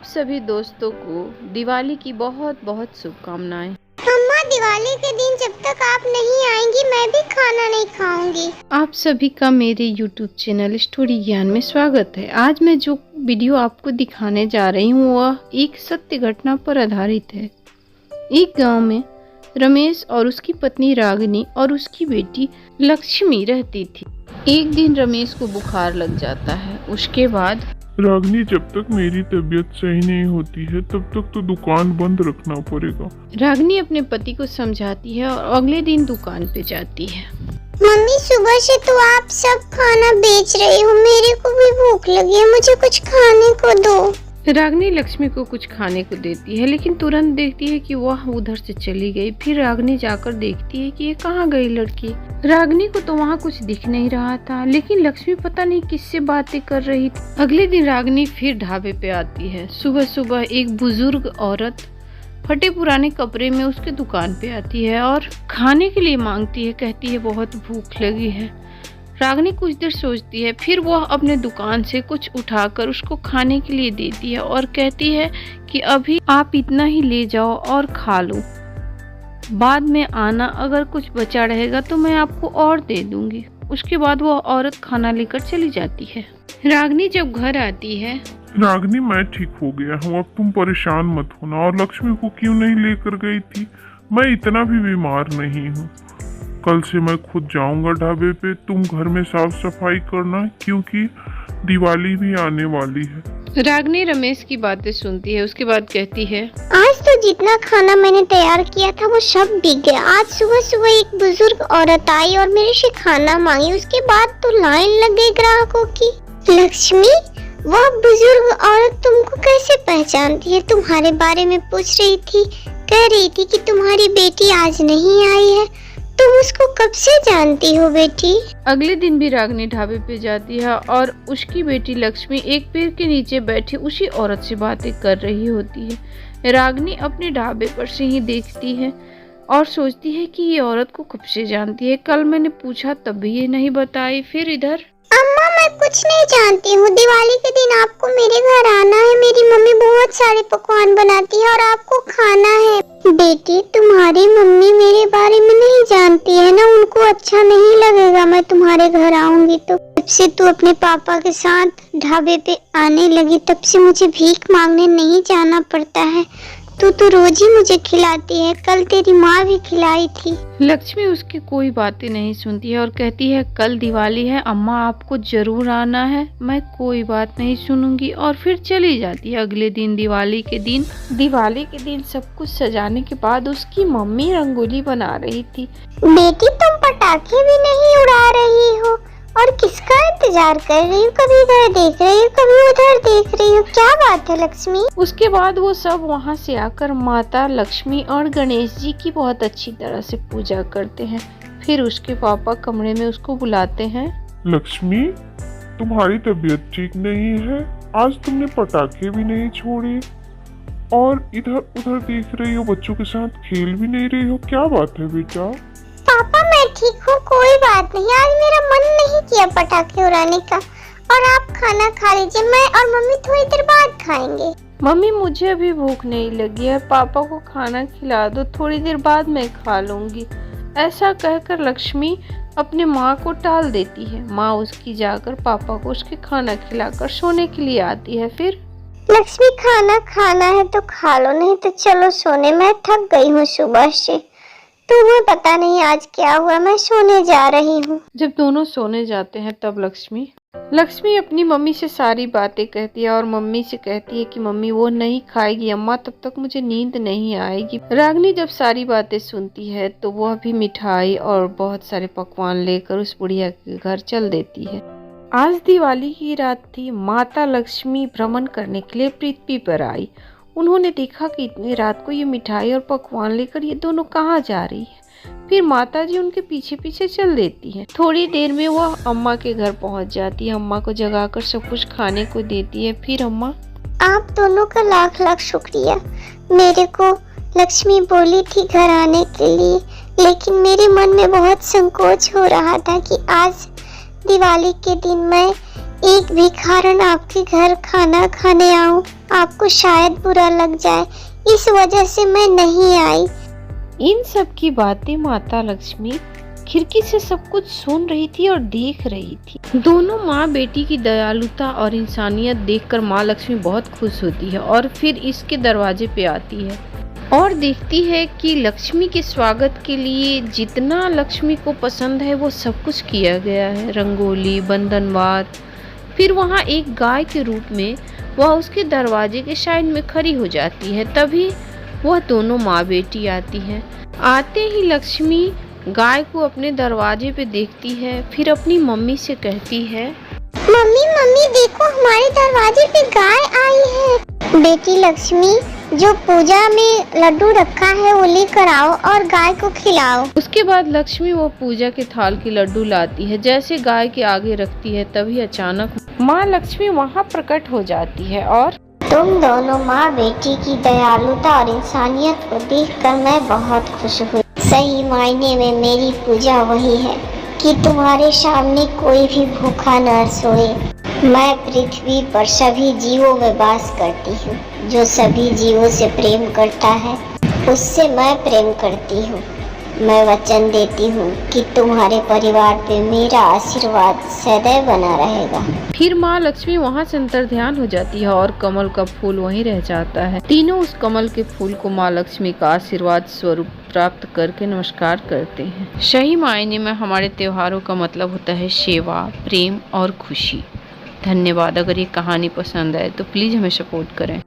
आप सभी दोस्तों को दिवाली की बहुत बहुत शुभकामनाएं। अम्मा, दिवाली के दिन जब तक आप नहीं आएंगी मैं भी खाना नहीं खाऊंगी। आप सभी का मेरे YouTube चैनल स्टोरी ज्ञान में स्वागत है। आज मैं जो वीडियो आपको दिखाने जा रही हूँ वह एक सत्य घटना पर आधारित है। एक गांव में रमेश और उसकी पत्नी रागिनी और उसकी बेटी लक्ष्मी रहती थी। एक दिन रमेश को बुखार लग जाता है। उसके बाद रागिनी, जब तक मेरी तबीयत सही नहीं होती है तब तक तो दुकान बंद रखना पड़ेगा। रागिनी अपने पति को समझाती है और अगले दिन दुकान पे जाती है। मम्मी, सुबह से तो आप सब खाना बेच रही हो, मेरे को भी भूख लगी है, मुझे कुछ खाने को दो। रागिनी लक्ष्मी को कुछ खाने को देती है, लेकिन तुरंत देखती है कि वह उधर से चली गई। फिर रागिनी जाकर देखती है कि ये कहाँ गई लड़की। रागिनी को तो वहाँ कुछ दिख नहीं रहा था, लेकिन लक्ष्मी पता नहीं किससे बातें कर रही थी। अगले दिन रागिनी फिर ढाबे पे आती है। सुबह सुबह एक बुजुर्ग औरत फटे पुराने कपड़े में उसके दुकान पे आती है और खाने के लिए मांगती है। कहती है बहुत भूख लगी है। रागिनी कुछ देर सोचती है, फिर वह अपने दुकान से कुछ उठाकर उसको खाने के लिए देती है और कहती है कि अभी आप इतना ही ले जाओ और खा लो, बाद में आना, अगर कुछ बचा रहेगा तो मैं आपको और दे दूंगी। उसके बाद वह औरत खाना लेकर चली जाती है। रागिनी जब घर आती है, रागिनी, मैं ठीक हो गया हूँ, अब तुम परेशान मत होना। और लक्ष्मी को क्यों नहीं लेकर गई थी? मैं इतना भी बीमार नहीं हूँ। कल से मैं खुद जाऊंगा ढाबे पे। तुम घर में साफ सफाई करना, क्योंकि दिवाली भी आने वाली है। रागिनी रमेश की बातें सुनती है। उसके बाद कहती है, आज तो जितना खाना मैंने तैयार किया था वो सब बिक गया। आज सुबह सुबह एक बुजुर्ग औरत आई और मेरे से खाना मांगी, उसके बाद तो लाइन लग गई ग्राहकों की। लक्ष्मी, वह बुजुर्ग औरत तुमको कैसे पहचानती है? तुम्हारे बारे में पूछ रही थी, कह रही थी कि तुम्हारी बेटी आज नहीं आई है। तुम उसको कब से जानती हो बेटी? अगले दिन भी रागिनी ढाबे पे जाती है और उसकी बेटी लक्ष्मी एक पेड़ के नीचे बैठी उसी औरत से बातें कर रही होती है। रागिनी अपने ढाबे पर से ही देखती है और सोचती है कि ये औरत को कब से जानती है। कल मैंने पूछा तब भी ये नहीं बताई। फिर इधर, अम्मा, मैं कुछ नहीं जानती हूँ। दिवाली के दिन आपको मेरे घर आना है। मेरी मम्मी बहुत सारे पकवान बनाती है और आपको खाना है। बेटी, तुम्हारी मम्मी मेरे बारे में नहीं जानती है ना, उनको अच्छा नहीं लगेगा मैं तुम्हारे घर आऊंगी तो। जब से तू अपने पापा के साथ ढाबे पे आने लगी तब से मुझे भीख मांगने नहीं जाना पड़ता है। तू तो रोज ही मुझे खिलाती है, कल तेरी माँ भी खिलाई थी। लक्ष्मी उसकी कोई बातें नहीं सुनती है और कहती है, कल दिवाली है अम्मा, आपको जरूर आना है, मैं कोई बात नहीं सुनूंगी। और फिर चली जाती है। अगले दिन दिवाली के दिन सब कुछ सजाने के बाद उसकी मम्मी रंगोली बना रही थी। बेटी, तुम पटाखे भी नहीं उड़ा रही हो और किसका इंतजार कर रही हो? कभी इधर देख रही हो, कभी उधर देख रही हो, क्या बात है लक्ष्मी? उसके बाद वो सब वहाँ से आकर माता लक्ष्मी और गणेश जी की बहुत अच्छी तरह से पूजा करते हैं। फिर उसके पापा कमरे में उसको बुलाते हैं। लक्ष्मी, तुम्हारी तबीयत ठीक नहीं है, आज तुमने पटाखे भी नहीं छोड़े और इधर उधर देख रही हो, बच्चों के साथ खेल भी नहीं रही हो, क्या बात है बेटा? पापा, मैं ठीक हूँ, कोई बात नहीं। आज मेरा मन नहीं किया पटाखे उड़ाने का और आप खाना खा लीजिए, मैं और मम्मी थोड़ी देर बाद खाएंगे। मम्मी, मुझे अभी भूख नहीं लगी है, पापा को खाना खिला दो, थोड़ी देर बाद मैं खा लूंगी। ऐसा कहकर लक्ष्मी अपने माँ को टाल देती है। माँ उसकी जाकर पापा को उसके खाना खिलाकर सोने के लिए आती है। फिर, लक्ष्मी, खाना खाना है तो खा लो, नहीं तो चलो सोने, मैं थक गई हूँ सुबह से। तुम्हें पता नहीं आज क्या हुआ, मैं सोने जा रही हूँ। जब दोनों सोने जाते हैं तब लक्ष्मी अपनी मम्मी से सारी बातें कहती है और मम्मी से कहती है कि मम्मी वो नहीं खाएगी अम्मा, तब तक मुझे नींद नहीं आएगी। रागिनी जब सारी बातें सुनती है तो वह भी मिठाई और बहुत सारे पकवान लेकर उस बुढ़िया के घर चल देती है। आज दिवाली की रात थी। माता लक्ष्मी भ्रमण करने के लिए पृथ्वी पर आई। उन्होंने देखा कि इतनी रात को ये मिठाई और पकवान लेकर ये दोनों कहाँ जा रही है। फिर माताजी उनके पीछे पीछे चल देती हैं। थोड़ी देर में वह अम्मा के घर पहुंच जाती है। अम्मा को जगाकर सब कुछ खाने को देती है। फिर अम्मा, आप दोनों का लाख लाख शुक्रिया। मेरे को लक्ष्मी बोली थी घर आने के लिए, लेकिन मेरे मन में बहुत संकोच हो रहा था कि आज दिवाली के दिन मैं एक भिखारन आपके घर खाना खाने आऊं। आपको शायद बुरा लग जाए, इस वजह से मैं नहीं आई। इन सब की बातें माता लक्ष्मी खिड़की से सब कुछ सुन रही थी और देख रही थी। दोनों माँ बेटी की दयालुता और इंसानियत देखकर माँ लक्ष्मी बहुत खुश होती है और फिर इसके दरवाजे पे आती है और देखती है कि लक्ष्मी के स्वागत के लिए जितना लक्ष्मी को पसंद है वो सब कुछ किया गया है, रंगोली, बंधनवार। फिर वहाँ एक गाय के रूप में वह उसके दरवाजे के साइड में खड़ी हो जाती है। तभी वह दोनों माँ बेटी आती है। आते ही लक्ष्मी गाय को अपने दरवाजे पे देखती है, फिर अपनी मम्मी से कहती है, मम्मी मम्मी देखो, हमारे दरवाजे पे गाय आई है। बेटी लक्ष्मी, जो पूजा में लड्डू रखा है वो लेकर आओ और गाय को खिलाओ। उसके बाद लक्ष्मी वो पूजा के थाल के लड्डू लाती है। जैसे गाय के आगे रखती है तभी अचानक माँ लक्ष्मी वहाँ प्रकट हो जाती है और तुम दोनों माँ बेटी की दयालुता और इंसानियत को देखकर मैं बहुत खुश हुई। सही मायने में मेरी पूजा वही है कि तुम्हारे सामने कोई भी भूखा न सोए। मैं पृथ्वी पर सभी जीवों में वास करती हूँ। जो सभी जीवों से प्रेम करता है उससे मैं प्रेम करती हूँ। मैं वचन देती हूँ कि तुम्हारे परिवार पे मेरा आशीर्वाद सदैव बना रहेगा। फिर माँ लक्ष्मी वहाँ से अंतर्ध्यान हो जाती है और कमल का फूल वहीं रह जाता है। तीनों उस कमल के फूल को माँ लक्ष्मी का आशीर्वाद स्वरूप प्राप्त करके नमस्कार करते हैं। सही मायने में हमारे त्योहारों का मतलब होता है सेवा, प्रेम और खुशी। धन्यवाद। अगर ये कहानी पसंद आए तो प्लीज़ हमें सपोर्ट करें।